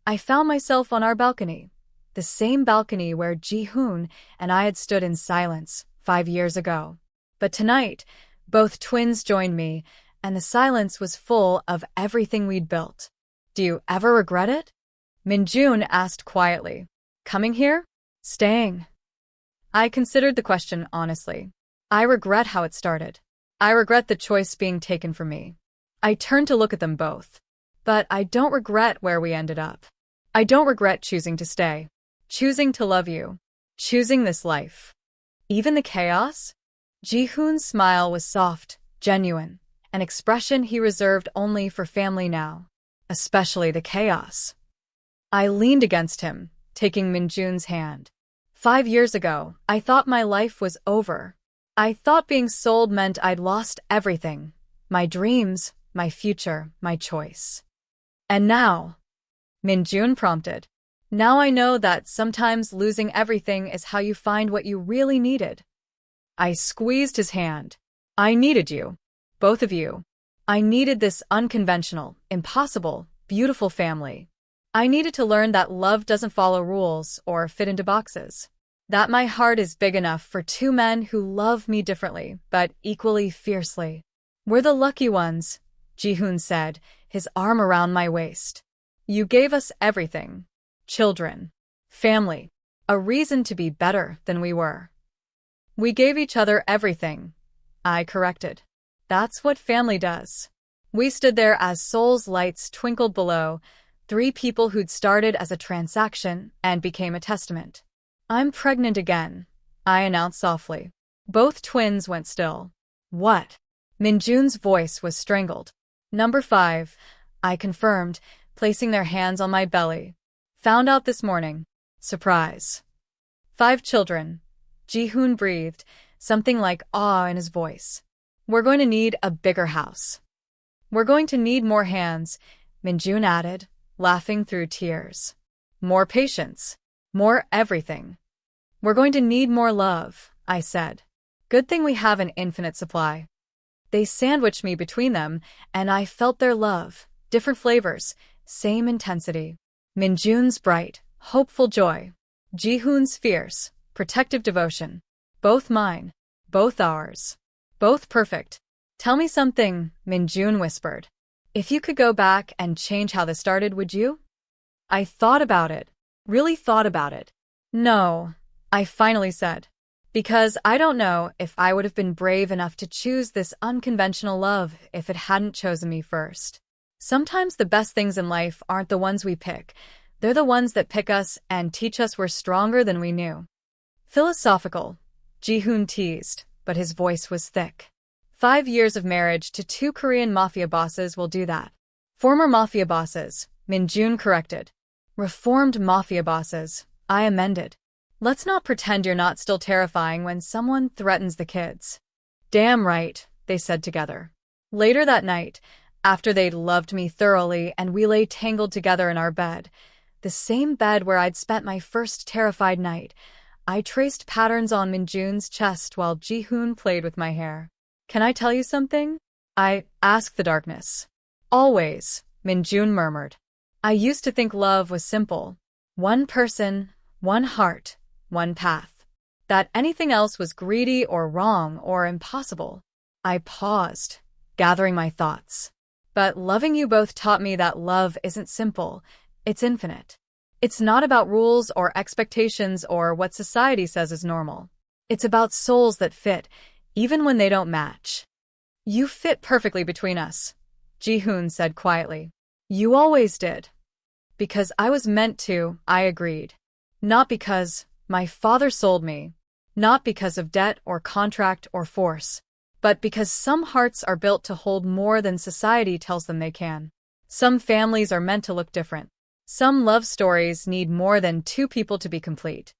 I found myself on our balcony. The same balcony where Ji-hoon and I had stood in silence 5 years ago. But tonight, both twins joined me, and the silence was full of everything we'd built. Do you ever regret it? Min-jun asked quietly. Coming here? Staying? I considered the question honestly. I regret how it started. I regret the choice being taken from me. I turned to look at them both. But I don't regret where we ended up. I don't regret choosing to stay. choosing to love you, choosing this life. Even the chaos? Ji-hoon's smile was soft, genuine, an expression he reserved only for family now. Especially the chaos. I leaned against him, taking Min-jun's hand. 5 years ago, I thought my life was over. I thought being sold meant I'd lost everything. My dreams, my future, my choice. And now, Min-jun prompted. Now I know that sometimes losing everything is how you find what you really needed. I squeezed his hand. I needed you. Both of you. I needed this unconventional, impossible, beautiful family. I needed to learn that love doesn't follow rules or fit into boxes. That my heart is big enough for two men who love me differently, but equally fiercely. We're the lucky ones, Ji-hoon said, his arm around my waist. You gave us everything. Children. Family. A reason to be better than we were. We gave each other everything. I corrected. That's what family does. We stood there as Seoul's lights twinkled below, 3 people who'd started as a transaction and became a testament. I'm pregnant again, I announced softly. Both twins went still. What? Min-jun's voice was strangled. Number 5, I confirmed, placing their hands on my belly. Found out this morning. Surprise. 5 children. Ji-hoon breathed, something like awe in his voice. We're going to need a bigger house. We're going to need more hands, Min-jun added, laughing through tears. More patience. More everything. We're going to need more love, I said. Good thing we have an infinite supply. They sandwiched me between them, and I felt their love. Different flavors, same intensity. Min-jun's bright, hopeful joy. Ji-hoon's fierce, protective devotion. Both mine. Both ours. Both perfect. Tell me something, Min-jun whispered. If you could go back and change how this started, would you? I thought about it. Really thought about it. No, I finally said. Because I don't know if I would have been brave enough to choose this unconventional love if it hadn't chosen me first. Sometimes the best things in life aren't the ones we pick. They're the ones that pick us and teach us we're stronger than we knew. Philosophical, Ji-hoon teased, but his voice was thick. 5 years of marriage to 2 Korean mafia bosses will do that. Former mafia bosses, Min-jun corrected. Reformed mafia bosses, I amended. Let's not pretend you're not still terrifying when someone threatens the kids. Damn right, they said together. Later that night, after they'd loved me thoroughly and we lay tangled together in our bed, the same bed where I'd spent my first terrified night, I traced patterns on Min-jun's chest while Ji-hoon played with my hair. Can I tell you something? I asked the darkness. Always, Min-jun murmured. I used to think love was simple. One person, one heart, one path. That anything else was greedy or wrong or impossible. I paused, gathering my thoughts. But loving you both taught me that love isn't simple, it's infinite. It's not about rules or expectations or what society says is normal. It's about souls that fit, even when they don't match. You fit perfectly between us, Ji-hoon said quietly. You always did. Because I was meant to, I agreed. Not because my father sold me. Not because of debt or contract or force. But because some hearts are built to hold more than society tells them they can. Some families are meant to look different. Some love stories need more than 2 people to be complete.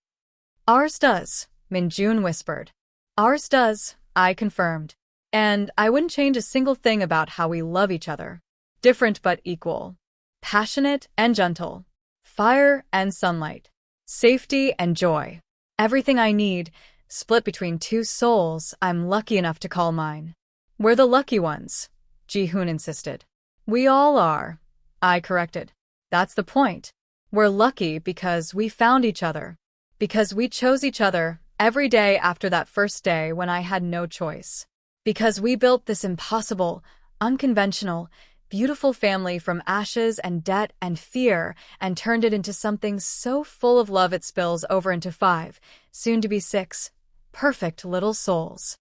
Ours does, Min-jun whispered. Ours does, I confirmed. And I wouldn't change a single thing about how we love each other. Different but equal. Passionate and gentle. Fire and sunlight. Safety and joy. Everything I need, split between 2 souls I'm lucky enough to call mine. We're the lucky ones, Ji-hoon insisted. We all are, I corrected. That's the point. We're lucky because we found each other. Because we chose each other every day after that first day when I had no choice. Because we built this impossible, unconventional, beautiful family from ashes and debt and fear and turned it into something so full of love it spills over into 5, soon to be 6, perfect little souls.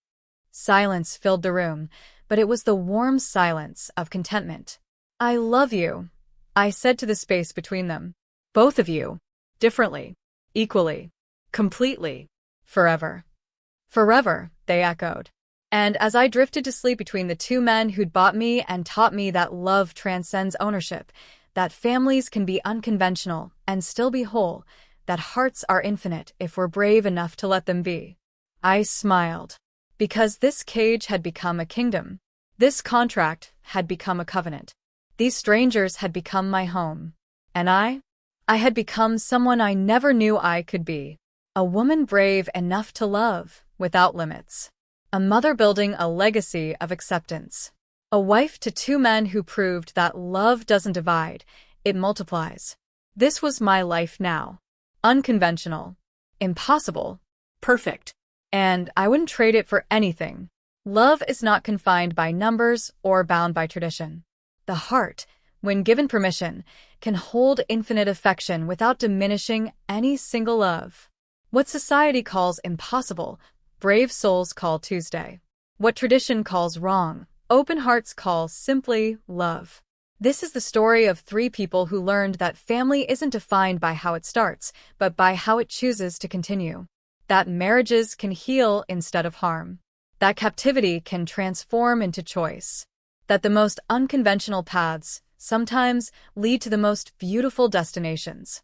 Silence filled the room, but it was the warm silence of contentment. I love you, I said to the space between them. Both of you. Differently. Equally. Completely. Forever. Forever, they echoed. And as I drifted to sleep between the two men who'd bought me and taught me that love transcends ownership, that families can be unconventional and still be whole, that hearts are infinite if we're brave enough to let them be, I smiled. Because this cage had become a kingdom. This contract had become a covenant. These strangers had become my home. And I had become someone I never knew I could be. A woman brave enough to love, without limits. A mother building a legacy of acceptance. A wife to two men who proved that love doesn't divide, it multiplies. This was my life now. Unconventional. Impossible. Perfect. And I wouldn't trade it for anything. Love is not confined by numbers or bound by tradition. The heart, when given permission, can hold infinite affection without diminishing any single love. What society calls impossible, brave souls call Tuesday. What tradition calls wrong, open hearts call simply love. This is the story of three people who learned that family isn't defined by how it starts, but by how it chooses to continue. That marriages can heal instead of harm. That captivity can transform into choice. That the most unconventional paths sometimes lead to the most beautiful destinations.